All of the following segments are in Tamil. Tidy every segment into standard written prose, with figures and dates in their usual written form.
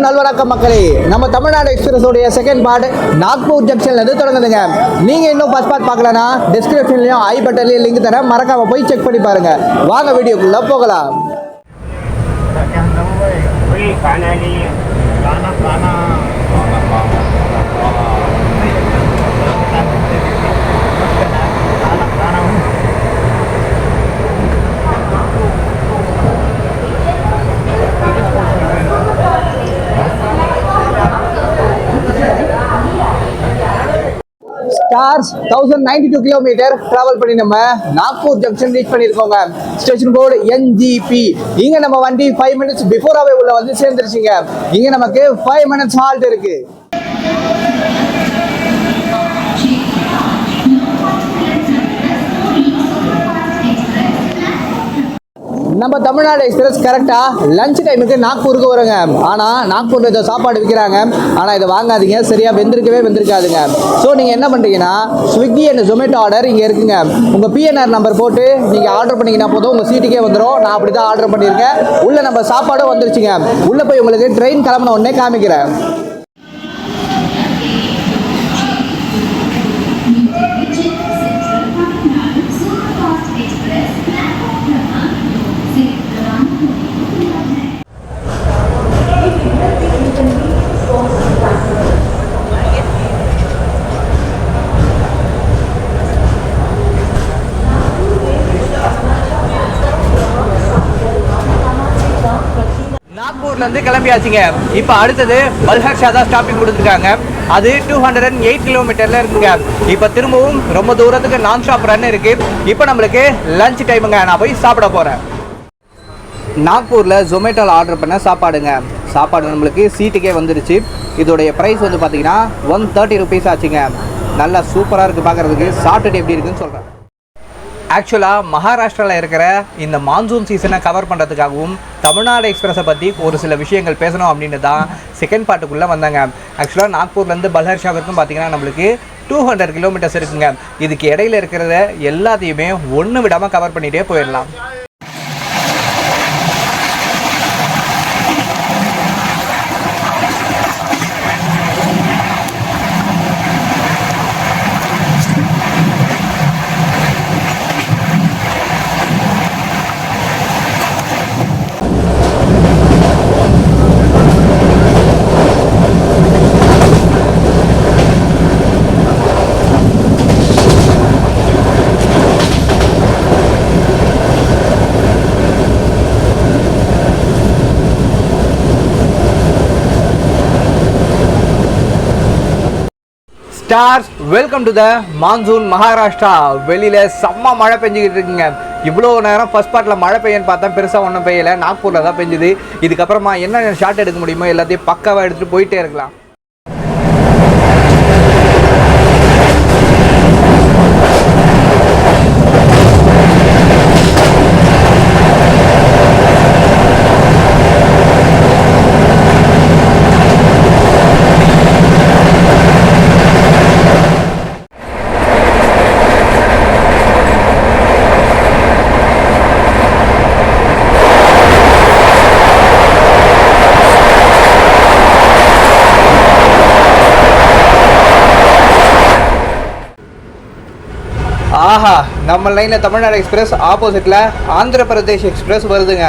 நல்வணக்கம் மக்களே. நம்ம தமிழ்நாடு எக்ஸ்பிரஸ் உடைய செகண்ட் பார்ட் நாக்பூர் ஜங்ஷன்ல இருந்து தொடங்குதுங்க. நீங்க இன்னும் ஃபர்ஸ்ட் பார்ட் பார்க்கலனா டிஸ்கிரிப்ஷன்லயும் ஐ பட்டன்லயும் லிங்க் தரேன், மறக்காம போய் செக் பண்ணி பாருங்க. வாங்க வீடியோக்குள்ள போகலாம். ஸ்டார்ஸ் 1092 கிலோமீட்டர் டிராவல் பண்ணி நம்ம நாக்பூர் ஜங்ஷன் ரீச் பண்ணியிருக்கோங்க. ஸ்டேஷன் கோடு NGP. இங்க நம்ம வண்டி 5 மினிட்ஸ் பிஃபோராவே உள்ள வந்து சேர்ந்துருச்சுங்க. இங்க நமக்கு 5 மினிட்ஸ் ஹால்ட் இருக்கு. நம்ம தமிழ்நாடு எக்ஸ்பிரஸ் கரெக்டாக லஞ்ச் டைமுக்கு நாக்பூருக்கு வருங்க. ஆனால் நாக்பூரில் ஏதோ சாப்பாடு விற்கிறாங்க, ஆனால் இதை வாங்காதீங்க, சரியாக வெந்திருக்காதுங்க. ஸோ நீங்கள் என்ன பண்ணுறீங்கன்னா ஸ்விக்கி அண்ட் ஜொமேட்டோ ஆர்டர் இங்கே இருக்குங்க. உங்கள் PNR நம்பர் போட்டு நீங்கள் ஆர்டர் பண்ணிங்கன்னா போதும், உங்கள் சீட்டுக்கே வந்துடும். நான் அப்படி தான் ஆர்டர் பண்ணியிருக்கேன். உள்ளே நம்ம சாப்பாடும் வந்துருச்சுங்க. உள்ளே போய் உங்களுக்கு ட்ரெயின் கிளம்பின உடனே காமிக்கிறேன். நாக்பூர்லேருந்து கிளம்பியாச்சுங்க. இப்போ அடுத்தது பல்ஹர்ஷா தான் ஸ்டாப்பிங் கொடுத்துருக்காங்க. அது 208 கிலோமீட்டரில் இருக்குங்க. இப்போ திரும்பவும் ரொம்ப தூரத்துக்கு நான் ஸ்டாப் ரன் இருக்குது. இப்போ நம்மளுக்கு லஞ்ச் டைமுங்க. நான் போய் சாப்பிட போகிறேன். நாக்பூரில் ஜொமேட்டோவில் ஆர்டர் பண்ண சாப்பாடு நம்மளுக்கு சீட்டுக்கே வந்துருச்சு. இதோடைய ப்ரைஸ் வந்து பார்த்தீங்கன்னா 130 ருபீஸ் ஆச்சுங்க. நல்லா சூப்பராக இருக்குது பார்க்குறதுக்கு. சாப்பிட்டுட்டு எப்படி இருக்குன்னு சொல்கிறேன். ஆக்சுவலாக மகாராஷ்டிராவில் இருக்கிற இந்த மான்சூன் சீசனை கவர் பண்ணுறதுக்காகவும் தமிழ்நாடு எக்ஸ்பிரஸை பற்றி ஒரு சில விஷயங்கள் பேசணும் அப்படின்னு தான் செகண்ட் பார்ட்டுக்குள்ளே வந்தாங்க. ஆக்சுவலாக நாக்பூர்லேருந்து பல்ஹர்ஷா வரைக்கும் பார்த்தீங்கன்னா நம்மளுக்கு 200 கிலோமீட்டர்ஸ் இருக்குங்க. இதுக்கு இடையில இருக்கிறத எல்லாத்தையுமே ஒன்று விடாமல் கவர் பண்ணிகிட்டே போயிடலாம். Stars, welcome to the monsoon Maharashtra. வெளியில் செம்ம மழை பெஞ்சிக்கிட்டு இருக்குங்க. இவ்வளோ நேரம் ஃபர்ஸ்ட் பார்ட்டில் மழை பெய்யன்னு பார்த்தா பெருசாக ஒன்றும் பெய்யலை. நாக்பூரில் தான் பெஞ்சுது. இதுக்கப்புறமா என்ன ஷாட் எடுக்க முடியுமோ எல்லாத்தையும் பக்காவாக எடுத்துகிட்டு போயிட்டே இருக்கலாம். ஆஹா, நம்ம லைனில் தமிழ்நாடு எக்ஸ்பிரஸ், ஆப்போசிட்டில் ஆந்திர பிரதேஷ் எக்ஸ்பிரஸ் வருதுங்க.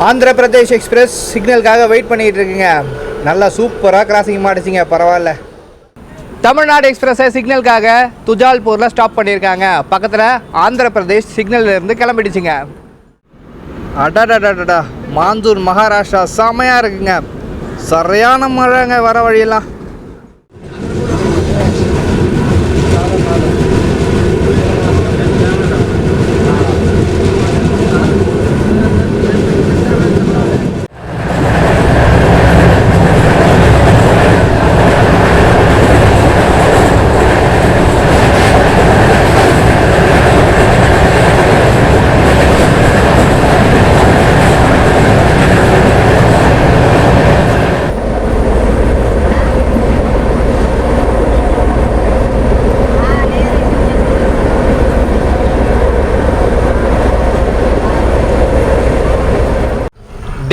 ஆந்திர பிரதேஷ் எக்ஸ்பிரஸ் சிக்னலுக்காக வெயிட் பண்ணிகிட்டு இருக்குங்க. நல்லா சூப்பராக கிராசிங் மாட்டுச்சிங்க, பரவாயில்ல. தமிழ்நாடு எக்ஸ்பிரஸை சிக்னலுக்காக துஜால்பூரில் ஸ்டாப் பண்ணியிருக்காங்க. பக்கத்தில் ஆந்திர பிரதேஷ் சிக்னல்லேருந்து கிளம்பிடுச்சுங்க. அடடடடா, மான்சூன் மகாராஷ்டிரா செமையாக இருக்குங்க. சரியான மழைங்க வர வழியெல்லாம்.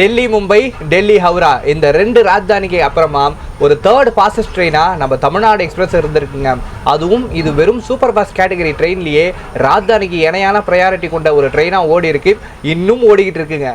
டெல்லி மும்பை, டெல்லி ஹவுரா இந்த 2 ராஜதானிக்கு அப்புறமா ஒரு தேர்ட் ஃபாஸ்டஸ்ட் ட்ரெயினாக நம்ம தமிழ்நாடு எக்ஸ்பிரஸ் இருந்திருக்குங்க. அதுவும் இது வெறும் சூப்பர் ஃபாஸ்ட் கேட்டகரி ட்ரெயின்லேயே ராஜதானிக்கு இணையான ப்ரையாரிட்டி கொண்ட ஒரு ட்ரெயினாக ஓடி இருக்கு, இன்னும் ஓடிக்கிட்டு இருக்குங்க.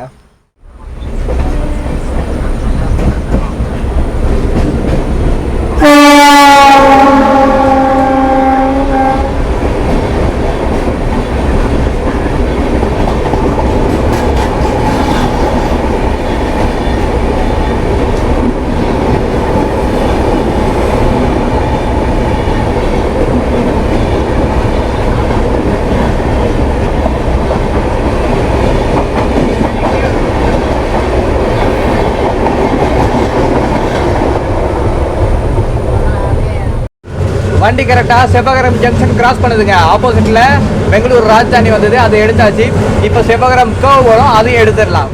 வண்டி கரெக்டாக செபகரம் ஜங்ஷன் கிராஸ் பண்ணுதுங்க. ஆப்போசிட்டில் பெங்களூர் ராஜதானி வந்தது, அதை எடுத்தாச்சு. இப்போ செபகரம் கர்வ் வரும், அதையும் எடுத்துடலாம்.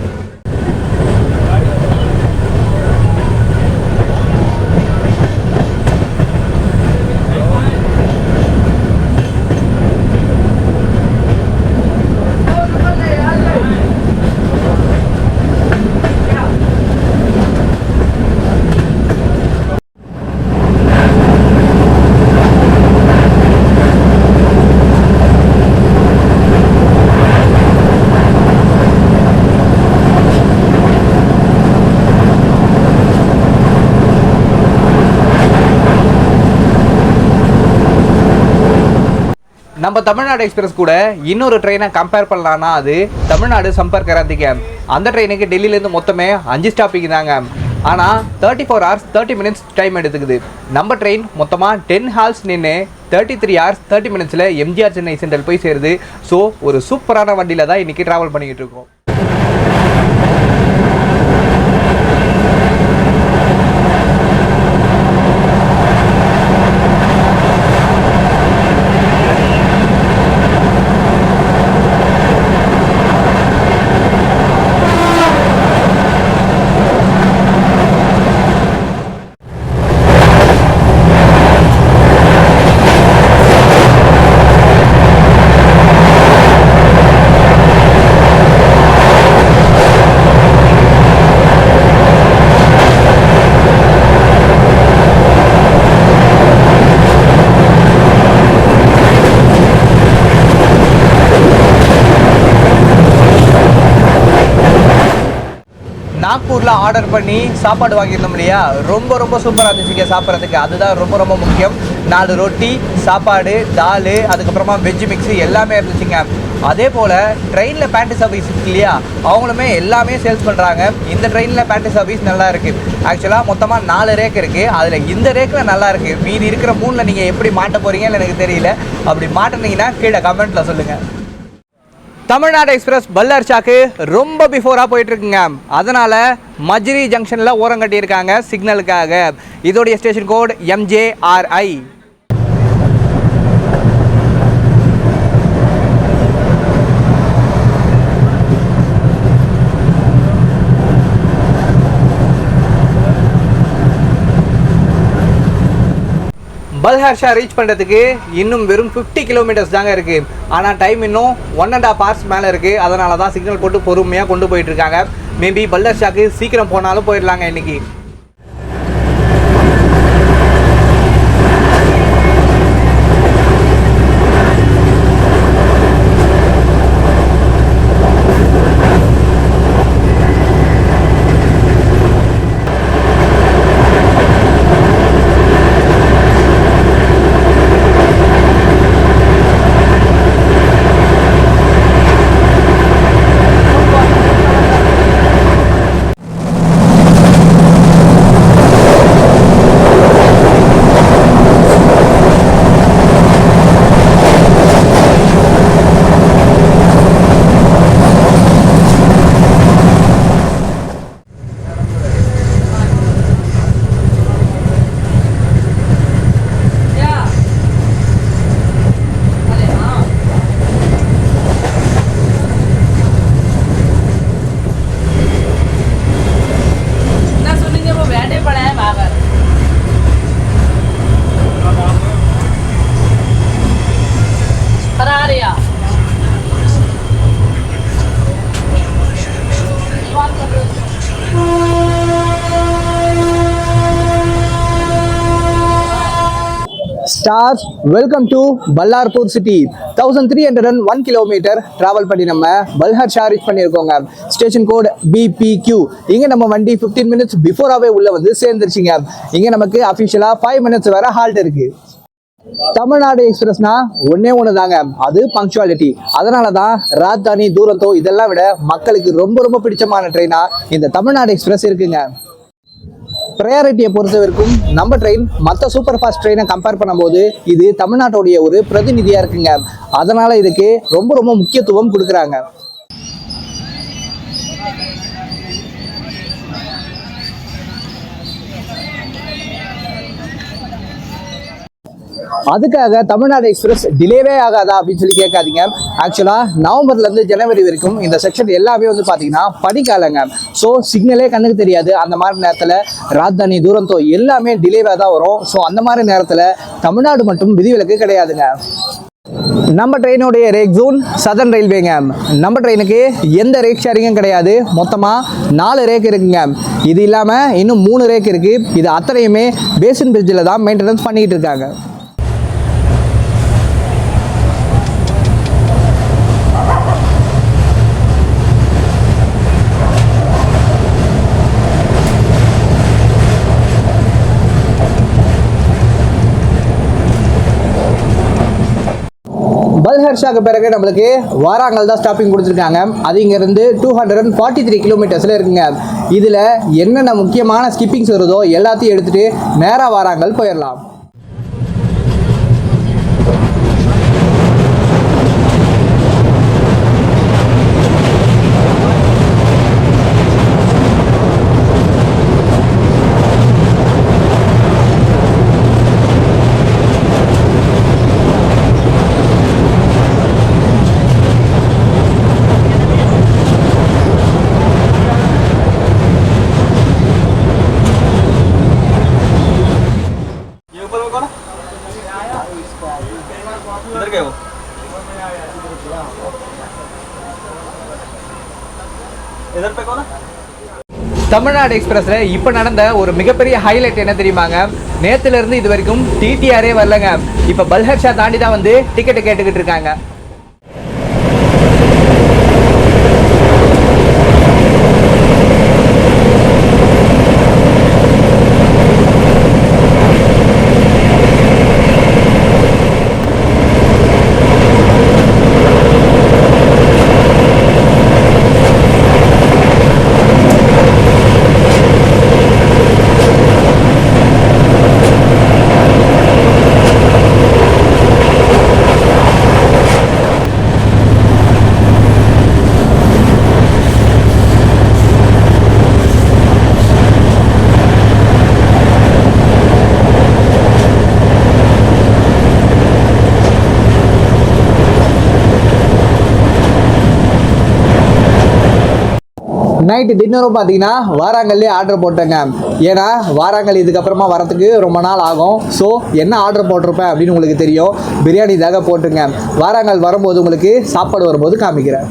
நம்ம தமிழ்நாடு எக்ஸ்பிரஸ் கூட இன்னொரு ட்ரெயினை கம்பேர் பண்ணலான்னா அது தமிழ்நாடு சம்பர்க் கிராந்திக்கு. அந்த ட்ரெயினுக்கு டெல்லியிலேருந்து மொத்தமே 5 ஸ்டாப்பிங் தாங்க. ஆனால் 34 hours 30 minutes டைம் எடுத்துக்குது. நம்ம ட்ரெயின் மொத்தமாக 10 hours நின்று 33 hours 30 minutesல எம்ஜிஆர் சென்னை சென்ட்ரல் போய் சேருது. ஸோ ஒரு சூப்பரான வண்டியில் தான் இன்றைக்கி ட்ராவல் பண்ணிக்கிட்டு இருக்கோம். நாக்பூரில் ஆர்டர் பண்ணி சாப்பாடு வாங்கியிருந்தோம் இல்லையா, ரொம்ப சூப்பராக இருந்துச்சுங்க சாப்பிட்றதுக்கு. அதுதான் ரொம்ப முக்கியம். 4 ரொட்டி, சாப்பாடு, தால், அதுக்கப்புறமா வெஜ் மிக்ஸு எல்லாமே இருந்துச்சுங்க. அதே போல் ட்ரெயினில் பேண்ட்ரி சர்வீஸ் இருக்கு இல்லையா, அவங்களுமே எல்லாமே சேல்ஸ் பண்ணுறாங்க. இந்த ட்ரெயினில் பேண்ட்ரி சர்வீஸ் நல்லா இருக்குது. ஆக்சுவலாக மொத்தமாக 4 ரேக் இருக்குது. அதில் இந்த ரேக்கில் நல்லா இருக்குது. மீதி இருக்கிற 3ல் நீங்கள் எப்படி மாட்ட போகிறீங்கன்னு எனக்கு தெரியல. அப்படி மாட்டினீங்கன்னா கீழே கமெண்ட்டில் சொல்லுங்கள். தமிழ்நாடு எக்ஸ்பிரஸ் பல்லர்ஷாக்கு ரொம்ப பிஃபோராக போயிட்டுருக்குங்க. அதனால் மஜ்ரி ஜங்ஷனில் ஓரம் கட்டியிருக்காங்க சிக்னலுக்காக. இதோடைய ஸ்டேஷன் கோட் MJRI. பல்ஹர்ஷா ரீச் பண்ணுறதுக்கு இன்னும் வெறும் 50 kilometers தாங்க இருக்குது. ஆனால் டைம் இன்னும் 1.5 hours மேலே இருக்குது. அதனால தான் சிக்னல் போட்டு பொறுமையாக கொண்டு போயிட்டுருக்காங்க. மேபி பல்ஹர்ஷாக்கு சீக்கிரம் போனாலும் போயிடலாங்க இன்றைக்கி. Stars welcome to Ballarpur city 1301 kilometre travel பண்ணி நம்ம பல்ஹர்ஷா ரீச் பண்ணியிருக்கோங்க. Station code BPQ. இங்கே நம்ம வண்டி 15 மினிட்ஸ் பிஃபோராகவே உள்ள வந்து சேர்ந்துருச்சுங்க. இங்கே நமக்கு அஃபிஷியலாக 5 மினிட்ஸ் வர ஹால்ட் இருக்கு. தமிழ்நாடு எக்ஸ்பிரஸ்னா ஒன்று தாங்க, அது பங்க்சுவாலிட்டி. அதனால தான் ராஜ்தானி தூரந்தோ இதெல்லாம் விட மக்களுக்கு ரொம்ப ரொம்ப பிடிச்சமான ட்ரெயினா இந்த தமிழ்நாடு எக்ஸ்பிரஸ் இருக்குங்க. ப்ரையாரிட்டியை பொறுத்த வரைக்கும் நம்ம ட்ரெயின் மற்ற சூப்பர் ஃபாஸ்ட் ட்ரெயினை கம்பேர் பண்ணும்போது இது தமிழ்நாட்டுடைய ஒரு பிரதிநிதியாக இருக்குங்க. அதனால் இதுக்கு ரொம்ப ரொம்ப முக்கியத்துவம் கொடுக்குறாங்க. அதுக்காக தமிழ்நாடு எக்ஸ்பிரஸ் டிலேவே ஆகாதா அப்படின்னு சொல்லி கேட்காதீங்க. ஆக்சுவலாக நவம்பர்லேருந்து ஜனவரி வரைக்கும் இந்த செக்ஷன் எல்லாமே வந்து பார்த்தீங்கன்னா பனிக்காலங்க. ஸோ சிக்னலே கண்ணுக்கு தெரியாது. அந்த மாதிரி நேரத்தில் ராஜ்தானி தூரந்தோ எல்லாமே டிலேவாக தான் வரும். ஸோ அந்த மாதிரி நேரத்தில் தமிழ்நாடு மட்டும் விதிவிலக்கு கிடையாதுங்க. நம்ம ட்ரெயினுடைய ரேக் ஜோன் சதர்ன் ரயில்வேங்க. நம்ம ட்ரெயினுக்கு எந்த ரேக் ஷேரிங்கும் கிடையாது. மொத்தமாக 4 ரேக் இருக்குங்க. இது இல்லாமல் இன்னும் 3 ரேக் இருக்குது. இது அத்தனையுமே பேசின் பிரிட்ஜில் தான் மெயின்டெனன்ஸ் பண்ணிக்கிட்டு இருக்காங்க. பல்ஹர்ஷாக்கு பிறகு நம்மளுக்கு வாராங்கல் தான் ஸ்டாப்பிங் கொடுத்துருக்காங்க. அது இங்கேருந்து 243 கிலோமீட்டர்ஸில் இருக்குங்க. இதில் என்னென்ன முக்கியமான ஸ்கிப்பிங்ஸ் வருதோ எல்லாத்தையும் எடுத்துகிட்டு நேராக வாராங்கல் போயிடலாம். தமிழ்நாடு எக்ஸ்பிரஸ்ல இப்ப நடந்த ஒரு மிகப்பெரிய ஹைலைட் என்ன தெரியுமாங்க? நேத்துல இருந்து இது வரைக்கும் TTRே வரலங்க. இப்ப பல்ஹர்ஷா தாண்டி தான் வந்து டிக்கெட் கேட்டுக்கிட்டு இருக்காங்க. நைட்டு டின்னரும் பார்த்தீங்கன்னா வாராங்கல்லே ஆர்டர் போட்டேங்க. ஏன்னா வாராங்கல் இதுக்கப்புறமா வரத்துக்கு ரொம்ப நாள் ஆகும். ஸோ என்ன ஆர்டர் போட்டிருப்பேன் அப்படின்னு உங்களுக்கு தெரியும். பிரியாணி தாங்க போட்டுருங்க. வாராங்கல் வரும்போது உங்களுக்கு சாப்பாடு வரும்போது காமிக்கிறேன்.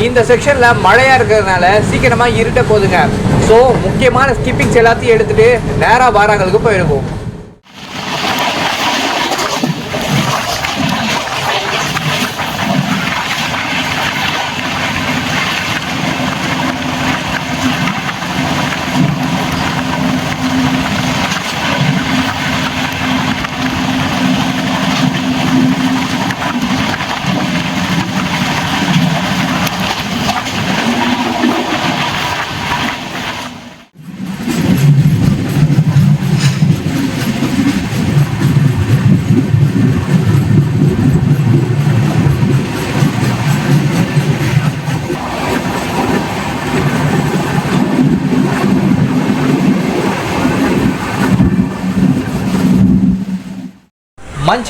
இந்த செக்ஷன்ல மழையா இருக்கிறதுனால சீக்கிரமா இருட்ட போதுங்க. ஸோ முக்கியமான ஸ்கிப்பிங்ஸ் எல்லாத்தையும் எடுத்துட்டு நேரா வாராங்களுக்கு போயிருக்கும்.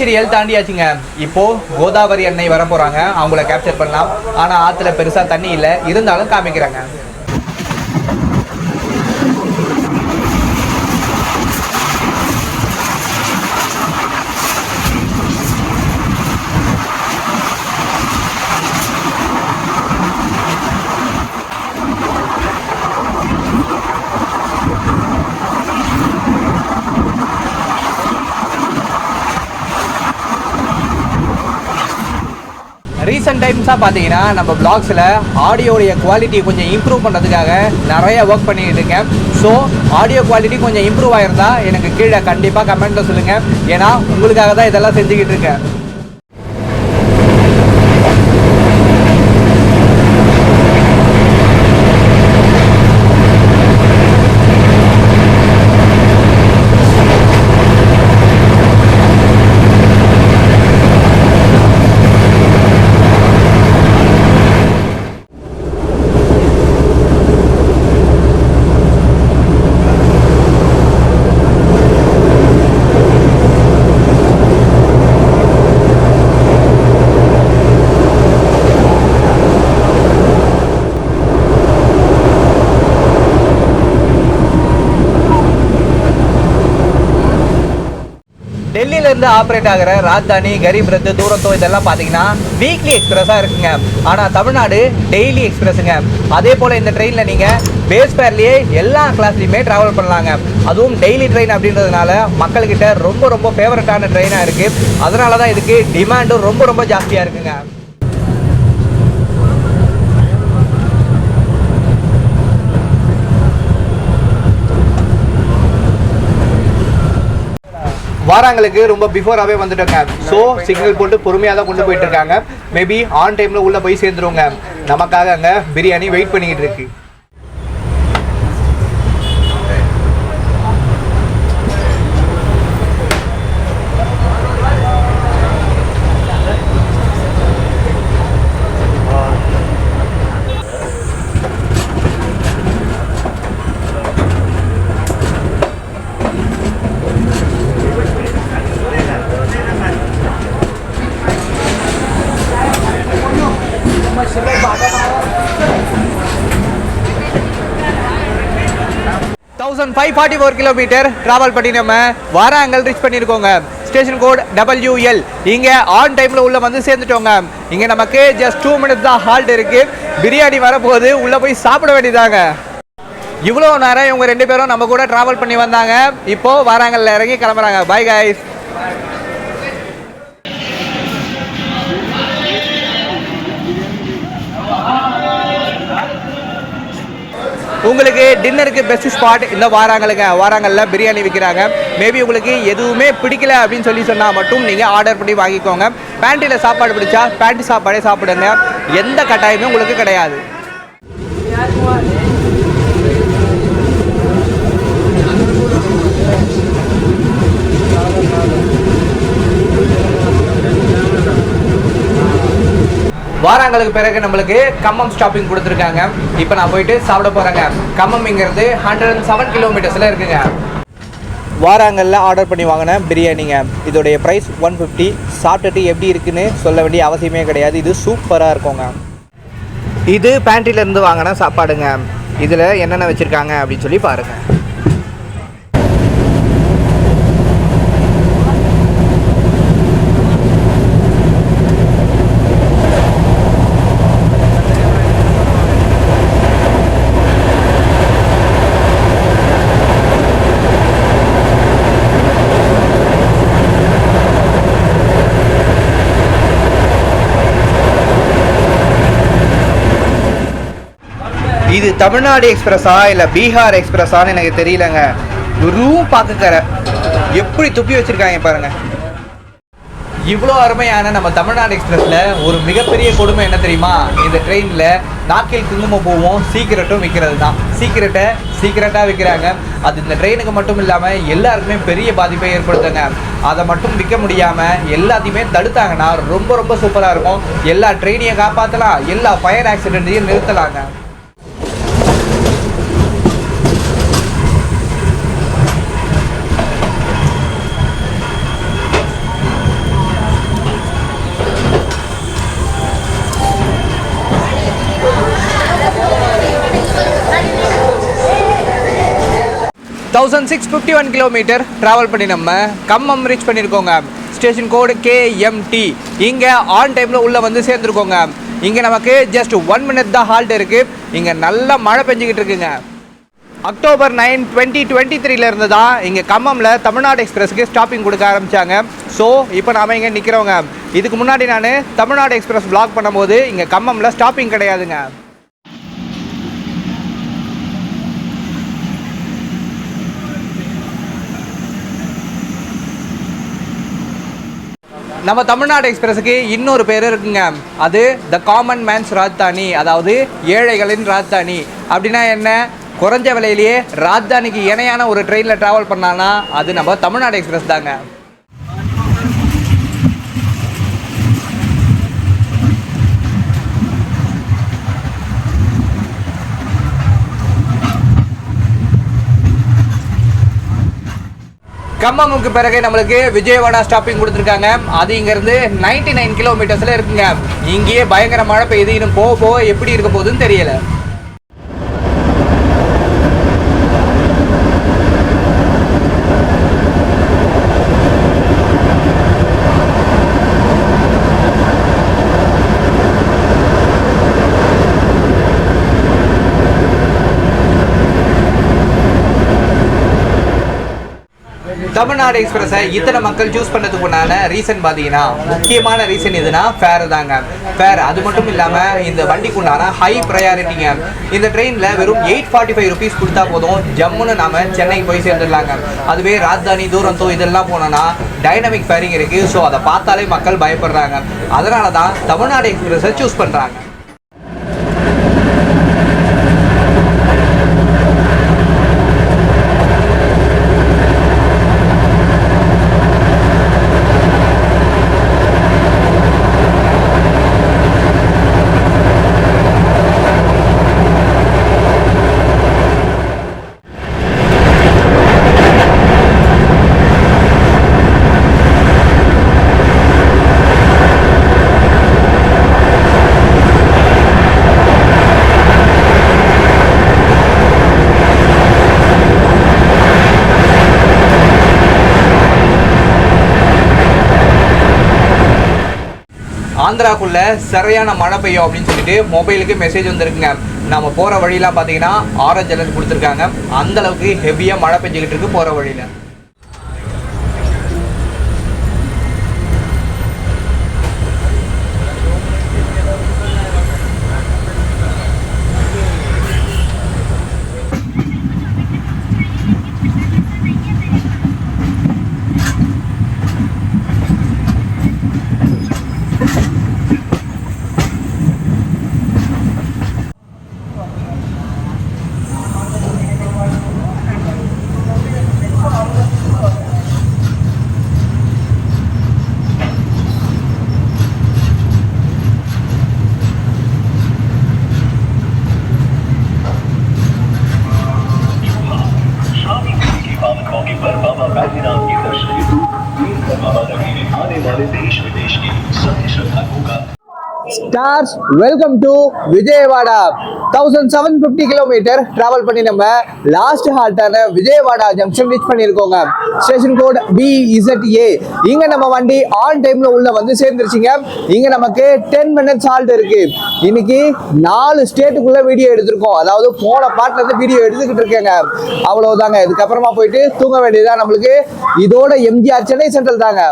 மஞ்சிரியல் தாண்டியாச்சுங்க. இப்போ கோதாவரி அன்னை வர போறாங்க, அவங்கள கேப்சர் பண்ணலாம். ஆனா ஆத்துல பெருசா தண்ணி இல்லை, இருந்தாலும் காமிக்கிறாங்க. ரீசெண்ட் டைம்ஸாக பார்த்தீங்கன்னா நம்ம பிளாக்ஸில் ஆடியோடைய குவாலிட்டி கொஞ்சம் இம்ப்ரூவ் பண்ணுறதுக்காக நிறைய ஒர்க் பண்ணிட்டு இருக்கேன். ஸோ ஆடியோ குவாலிட்டி கொஞ்சம் இம்ப்ரூவ் ஆகிருந்தா எனக்கு கீழே கண்டிப்பாக கமெண்ட்டில் சொல்லுங்கள். ஏன்னா உங்களுக்காக தான் இதெல்லாம் செஞ்சுக்கிட்டு இருக்கேன். டெல்லியிலேருந்து ஆப்ரேட் ஆகிற ராஜ்தானி, கரீப் ரத், தூரத்தோ இதெல்லாம் பார்த்தீங்கன்னா வீக்லி எக்ஸ்பிரஸாக இருக்குங்க. ஆனால் தமிழ்நாடு டெய்லி எக்ஸ்பிரஸுங்க. அதே போல் இந்த ட்ரெயினில் நீங்கள் பேஸ் ஃபேர்லேயே எல்லா கிளாஸ்லையுமே ட்ராவல் பண்ணலாங்க. அதுவும் டெய்லி ட்ரெயின் அப்படின்றதுனால மக்கள்கிட்ட ரொம்ப ரொம்ப ஃபேவரட்டான ட்ரெயினாக இருக்குது. அதனால தான் இதுக்கு டிமாண்டும் ரொம்ப ரொம்ப ஜாஸ்தியாக இருக்குங்க. வாராங்களுக்கு ரொம்ப பிஃபோராகவே வந்துட்டோங்க. ஸோ சிக்னல் போட்டு பொறுமையாக தான் கொண்டு போயிட்டு இருக்காங்க. மேபி ஆன் டைமில் உள்ளே போய் சேர்ந்துருவோங்க. நமக்காக அங்கே பிரியாணி வெயிட் பண்ணிக்கிட்டு இருக்கு. கிலோமீட்டர் டிராவல் பண்ணி நம்ம வாராங்கல் ரீச் பண்ணியிருக்கோங்க. Station code WL. இங்கே ஆன் டைமில் உள்ள வந்து சேர்ந்துட்டோங்க. இங்கே நமக்கு ஜஸ்ட் 2 மினிட்ஸ் தான் ஹால்ட் இருக்கு. பிரியாணி வரப்போகுது, உள்ளே போய் சாப்பிட வேண்டியதாங்க. இவ்வளோ நேரம் இவங்க 2 பேரும் நம்ம கூட டிராவல் பண்ணி வந்தாங்க. இப்போ வாராங்கல்ல இறங்கி கிளம்புறாங்க. Bye guys. உங்களுக்கு டின்னருக்கு பெஸ்ட் ஸ்பாட் இந்த வாராங்கல்ல பிரியாணி விற்கிறாங்க. மேபி உங்களுக்கு எதுவுமே பிடிக்கல அப்படின்னு சொன்னால் மட்டும் நீங்கள் ஆர்டர் பண்ணி வாங்கிக்கோங்க. பேண்ட்டியில் சாப்பாடு பிடிச்சா பேண்ட்டு சாப்பாடே சாப்பிடுங்க. எந்த கட்டாயமும் உங்களுக்கு கிடையாது. வாராங்களுக்கு பிறகு நம்மளுக்கு கம்மம் ஸ்டாப்பிங் கொடுத்துருக்காங்க. இப்போ நான் போயிட்டு சாப்பிட போகிறேங்க. கம்மம்ங்கிறது 107 கிலோமீட்டர்ஸில் இருக்குங்க. வாராங்கல்ல ஆர்டர் பண்ணி வாங்கின பிரியாணிங்க. இதோடைய ப்ரைஸ் 150. சாப்பிட்டுட்டு எப்படி இருக்குன்னு சொல்ல வேண்டிய அவசியமே கிடையாது. இது சூப்பராக இருக்குங்க. இது பேண்ட்ரிலேருந்து வாங்கின சாப்பாடுங்க. இதில் என்னென்ன வச்சுருக்காங்க அப்படின்னு சொல்லி பாருங்கள். இது தமிழ்நாடு எக்ஸ்பிரஸா இல்லை பீகார் எக்ஸ்பிரஸான்னு எனக்கு தெரியலங்க. ரூம் பார்க்குற எப்படி துப்பி வச்சுருக்காங்க பாருங்கள். இவ்வளோ அருமையான நம்ம தமிழ்நாடு எக்ஸ்பிரஸில் ஒரு மிகப்பெரிய கொடுமை என்ன தெரியுமா? இந்த ட்ரெயினில் நாக்கில் குங்குமம் பூவும் சீக்கிரட்டும் விற்கிறது தான். சீக்கிரட்டாக விற்கிறாங்க. அது இந்த ட்ரெயினுக்கு மட்டும் இல்லாமல் எல்லாருக்குமே பெரிய பாதிப்பை ஏற்படுத்துங்க. அதை மட்டும் விற்க முடியாமல் எல்லாத்தையுமே தடுத்தாங்கன்னா ரொம்ப ரொம்ப சூப்பராக இருக்கும். எல்லா ட்ரெயினையும் காப்பாற்றலாம், எல்லா ஃபயர் ஆக்சிடென்ட்டையும் நிறுத்தலாங்க. 1651 கிலோமீட்டர் ட்ராவல் பண்ணி நம்ம கம்மம் ரீச் பண்ணியிருக்கோங்க. ஸ்டேஷன் கோடு KMT. இங்கே ஆன் டைமில் உள்ளே வந்து சேர்ந்துருக்கோங்க. இங்கே நமக்கு ஜஸ்ட் 1 மினிட் தான் ஹால்ட் இருக்குது. இங்கே நல்லா மழை பெஞ்சிக்கிட்டு இருக்குங்க. அக்டோபர் 9, 2023 இருந்து தான் இங்கே கம்மமில் தமிழ்நாடு எக்ஸ்பிரஸுக்கு ஸ்டாப்பிங் கொடுக்க ஆரம்பித்தாங்க. ஸோ இப்போ நாம் இங்கே நிற்கிறோங்க. இதுக்கு முன்னாடி நான் தமிழ்நாடு எக்ஸ்பிரஸ் வ்ளாக் பண்ணும்போது இங்கே கம்மமில் ஸ்டாப்பிங் கிடையாதுங்க. நம்ம தமிழ்நாடு எக்ஸ்பிரஸுக்கு இன்னொரு பேர் இருக்குங்க. அது த காமன் மேன்ஸ் ராஜ்தானி, அதாவது ஏழைகளின் ராஜ்தானி. அப்படின்னா என்ன? குறைஞ்ச விலையிலேயே ராஜ்தானிக்கு இணையான ஒரு ட்ரெயினில் ட்ராவல் பண்ணான்னா அது நம்ம தமிழ்நாடு எக்ஸ்பிரஸ் தாங்க. கம்மமுக்கு பிறகு நம்மளுக்கு விஜயவாடா ஸ்டாப்பிங் கொடுத்துருக்காங்க. அது இங்கேருந்து 99 கிலோமீட்டர்ஸில் இருக்குங்க. இங்கேயே பயங்கர மழை பெய்யுது. இன்னும் போக போக எப்படி இருக்க போகுதுன்னு தெரியல. தமிழ்நாடு எக்ஸ்பிரஸை இத்தனை மக்கள் சூஸ் பண்ணதுக்கு உண்டான ரீசன் பார்த்தீங்கன்னா, முக்கியமான ரீசன் எதுனா ஃபேர் தாங்க. ஃபேர் அது மட்டும் இல்லாமல் இந்த வண்டிக்கு உண்டான ஹை ப்ரையாரிட்டிங்க. இந்த ட்ரெயினில் வெறும் 845 ருபீஸ் கொடுத்தா போதும், ஜம்முன்னு நாம் சென்னைக்கு போய் சேர்ந்துடலாங்க. அதுவே ராஜ்தானி, தூரந்தோ இதெல்லாம் போனோன்னா டைனமிக் ஃபேரிங் இருக்குது. ஸோ அதை பார்த்தாலே மக்கள் பயப்படுறாங்க. அதனால தான் தமிழ்நாடு எக்ஸ்பிரஸை சூஸ் பண்ணுறாங்க. ஆந்திராக்குள்ள சரியான மழை பெய்யும் அப்படின்னு சொல்லிட்டு மொபைலுக்கு மெசேஜ் வந்துருக்குங்க. நம்ம போகிற வழியெலாம் பார்த்தீங்கன்னா ஆரஞ்சு அலர்ட் கொடுத்துருக்காங்க. அந்தளவுக்கு ஹெவியாக மழை பெஞ்சிக்கிட்டு இருக்கு போகிற வழியில். Stars welcome to Vijayawada. 1750 kilometre travel பண்ணி நம்ம லாஸ்ட் ஹால்ட்டான விஜயவாடா ஜங்ஷன் ரீச் பண்ணியிருக்கோங்க. Station code BZA. இங்கே நம்ம வண்டி ஆன் டைமில் உள்ள வந்து சேர்ந்துருச்சுங்க. இங்கே நமக்கு 10 மினிட்ஸ் ஹால்ட் இருக்கு. இன்னைக்கு 4 ஸ்டேட்டுக்குள்ள வீடியோ எடுத்திருக்கோம். அதாவது போன பாட்டில் இருந்து வீடியோ எடுத்துக்கிட்டு இருக்கேங்க. அவ்வளவுதாங்க. இதுக்கப்புறமா போயிட்டு தூங்க வேண்டியதுதான் நம்மளுக்கு. இதோட MGR சென்னை சென்ட்ரல் தாங்க.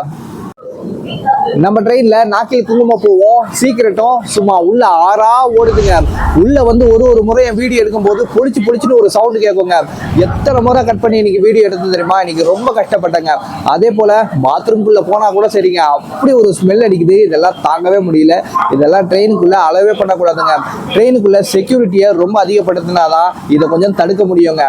நம்ம ட்ரெயின்ல நாக்கில் குங்குமம் பூவும் சீக்கிரட்டும் சும்மா உள்ள ஆறா ஓடுதுங்க. உள்ள வந்து ஒரு முறை வீடியோ எடுக்கும் போது பொழிச்சுன்னு ஒரு சவுண்டு கேட்குங்க. எத்தனை முறை கட் பண்ணி இன்னைக்கு வீடியோ எடுத்து தெரியுமா? இன்னைக்கு ரொம்ப கஷ்டப்பட்டேங்க. அதே போல பாத்ரூம்குள்ள போனா கூட சரிங்க, அப்படி ஒரு ஸ்மெல் அடிக்குது. இதெல்லாம் தாங்கவே முடியல. இதெல்லாம் ட்ரெயினுக்குள்ள அளவே பண்ணக்கூடாதுங்க. ட்ரெயினுக்குள்ள செக்யூரிட்டியை ரொம்ப அதிகப்படுத்தினாதான் இதை கொஞ்சம் தடுக்க முடியுங்க.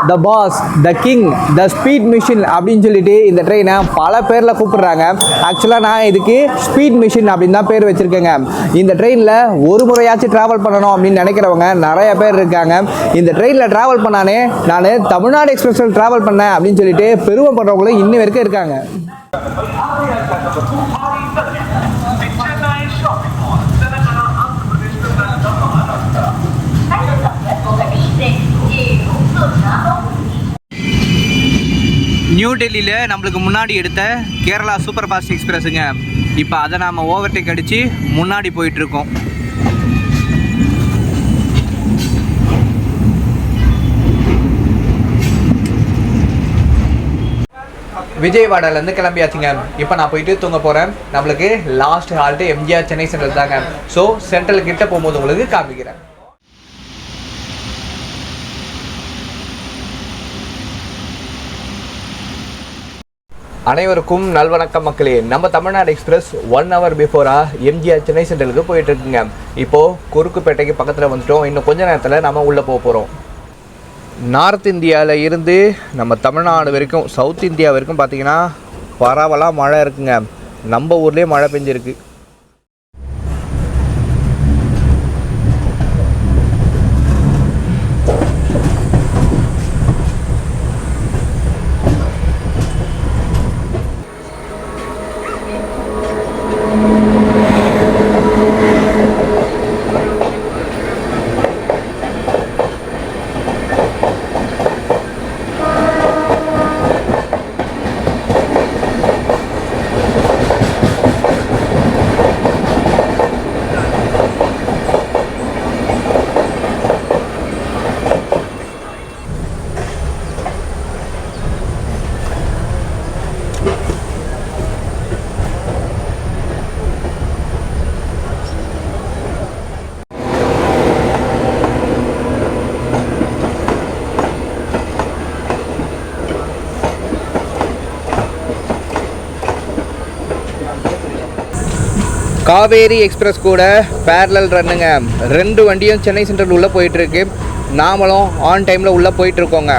The boss, the king, the speed machine அப்படின்னு சொல்லிட்டு இந்த ட்ரெயினை பல பேரில் கூப்பிடுறாங்க. ஆக்சுவலாக நான் இதுக்கு ஸ்பீட் மிஷின் அப்படின்னு தான் பேர் வச்சுருக்கேங்க. இந்த ட்ரெயினில் ஒரு முறையாச்சும் ட்ராவல் பண்ணணும் அப்படின்னு நினைக்கிறவங்க நிறைய பேர் இருக்காங்க. இந்த ட்ரெயினில் ட்ராவல் பண்ணானே நான் தமிழ்நாடு எக்ஸ்பிரஸில் ட்ராவல் பண்ணேன் அப்படின்னு சொல்லிட்டு பெருமைப்படுறவங்களும் இன்னி வரைக்கும் இருக்காங்க. நியூ டெல்லியில் நம்மளுக்கு முன்னாடி எடுத்த கேரளா சூப்பர் ஃபாஸ்ட் எக்ஸ்பிரஸுங்க. இப்போ அதை நாம் ஓவர்டேக் அடித்து முன்னாடி போயிட்டுருக்கோம். விஜயவாடாலேருந்து கிளம்பியாச்சுங்க. இப்போ நான் போயிட்டு தூங்க போகிறேன். நம்மளுக்கு last halt MGR Chennai central தாங்க. ஸோ சென்ட்ரல் கிட்ட போகும்போது உங்களுக்கு காமிக்கிறேன். அனைவருக்கும் நல்வணக்கம் மக்களே. நம்ம தமிழ்நாடு எக்ஸ்பிரஸ் 1 hour பிஃபோராக எம்ஜிஆர் சென்னை சென்ட்ரலுக்கு போயிட்டு இருக்குங்க. இப்போது குறுக்குப்பேட்டைக்கு பக்கத்தில் வந்துட்டோம். இன்னும் கொஞ்ச நேரத்தில் நம்ம உள்ளே போக போகிறோம். நார்த் இந்தியாவில் இருந்து நம்ம தமிழ்நாடு வரைக்கும் சவுத் இந்தியா வரைக்கும் பார்த்திங்கன்னா பரவலாக மழை இருக்குங்க. நம்ம ஊர்லேயே மழை பெஞ்சிருக்கு. காவேரி எக்ஸ்பிரஸ் கூட பேரலல் ரன்னுங்க. 2 வண்டியும் சென்னை சென்ட்ரல் உள்ளே போயிட்டுருக்கு. நாமளும் ஆன் டைமில் உள்ளே போயிட்டுருக்கோங்க.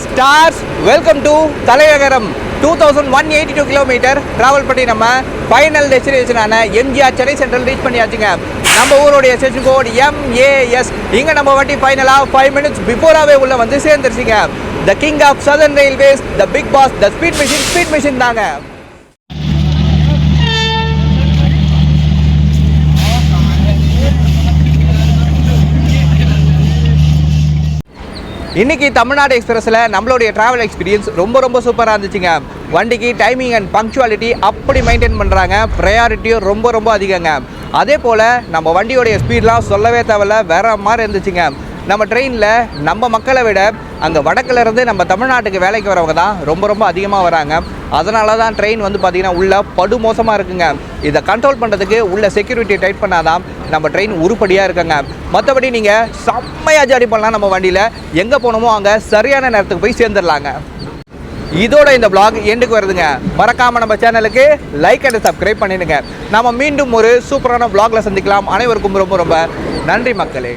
ஸ்டார்ஸ் வெல்கம் டு தலைநகரம். 2182 கிலோமீட்டர் ட்ராவல் பண்ணி நம்ம ஃபைனல் டெஸ்டினேஷனான எம்ஜிஆர் சென்னை சென்ட்ரல் ரீச் பண்ணியாச்சுங்க. நம்ம ஊருடைய ஸ்டேஷன் கோட் MAS. இங்கே நம்ம வண்டி ஃபைனலாக 5 minutes பிஃபோராகவே உள்ளே வந்து சேர்ந்துருச்சுங்க. The king of Southern Railways, the big boss, the speed machine தாங்க. இன்றைக்கி தமிழ்நாடு எக்ஸ்பிரஸில் நம்மளுடைய ட்ராவல் எக்ஸ்பீரியன்ஸ் ரொம்ப சூப்பராக இருந்துச்சுங்க. வண்டிக்கு டைமிங் அண்ட் பங்க்சுவாலிட்டி அப்படி மெயின்டைன் பண்ணுறாங்க. ப்ரையாரிட்டியும் ரொம்ப அதிகங்க. அதே போல் நம்ம வண்டியோடைய ஸ்பீட்லாம் சொல்லவே தேவையில்ல, வேறு மாதிரி இருந்துச்சுங்க. நம்ம ட்ரெயினில் நம்ம மக்களை விட அங்கே வடக்கிலேருந்து நம்ம தமிழ்நாட்டுக்கு வேலைக்கு வரவங்க தான் ரொம்ப அதிகமாக வராங்க. அதனால தான் ட்ரெயின் வந்து பார்த்திங்கன்னா உள்ளே படுமோசமாக இருக்குங்க. இதை கண்ட்ரோல் பண்ணுறதுக்கு உள்ள செக்யூரிட்டி டைட் பண்ணாதான் நம்ம ட்ரெயின் உருப்படியாக இருக்குங்க. மற்றபடி நீங்கள் செம்மையாக ஜாடி பண்ணலாம். நம்ம வண்டியில் எங்கே போகணுமோ அங்கே சரியான நேரத்துக்கு போய் சேர்ந்துடலாங்க. இதோட இந்த vlog எண்டுக்கு வருதுங்க. மறக்காமல் நம்ம சேனலுக்கு லைக் அண்ட் சப்ஸ்கிரைப் பண்ணிடுங்க. நம்ம மீண்டும் ஒரு சூப்பரான vlogல சந்திக்கலாம். அனைவருக்கும் ரொம்ப நன்றி மக்களே.